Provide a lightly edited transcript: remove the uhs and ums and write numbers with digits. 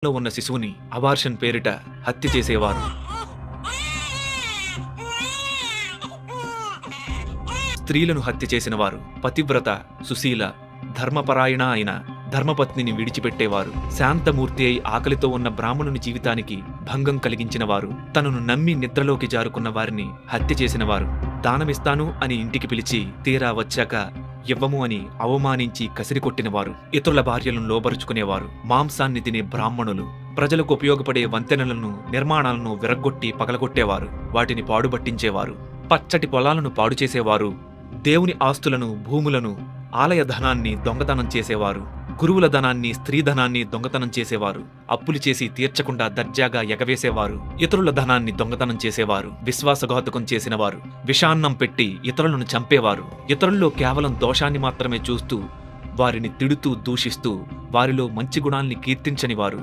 లో ఉన్న శిశువుని అబార్షన్ పేరిట హత్య చేసేవారు. స్త్రీలను హత్య చేసిన వారు, పతివ్రత, సుశీల, ధర్మపరాయణ అయిన ధర్మపత్నిని విడిచిపెట్టేవారు, శాంతమూర్తి అయి ఆకలితో ఉన్న బ్రాహ్మణుని జీవితానికి భంగం కలిగించిన వారు, తనను నమ్మి నిద్రలోకి జారుకున్న వారిని హత్య చేసిన వారు, దానమిస్తాను అని ఇంటికి పిలిచి తీరా వచ్చాక ఇవ్వము అని అవమానించి కసిరికొట్టినవారు, ఇతరుల భార్యలను లోబరుచుకునేవారు, మాంసాన్ని తినే బ్రాహ్మణులు, ప్రజలకు ఉపయోగపడే వంతెనలను, నిర్మాణాలను విరగ్గొట్టి పగలగొట్టేవారు, వాటిని పాడుబట్టించేవారు, పచ్చటి పొలాలను పాడు చేసేవారు, దేవుని ఆస్తులను, భూములను, ఆలయ ధనాన్ని దొంగతనం చేసేవారు, గురువుల ధనాన్ని, స్త్రీ ధనాన్ని దొంగతనం చేసేవారు, అప్పులు చేసి తీర్చకుండా దర్జాగా ఎగవేసేవారు, ఇతరుల ధనాన్ని దొంగతనం చేసేవారు, విశ్వాసఘాతుకం చేసినవారు, విషాన్నం పెట్టి ఇతరులను చంపేవారు, ఇతరుల్లో కేవలం దోషాన్ని మాత్రమే చూస్తూ వారిని తిడుతూ దూషిస్తూ వారిలో మంచి గుణాల్ని కీర్తించనివారు,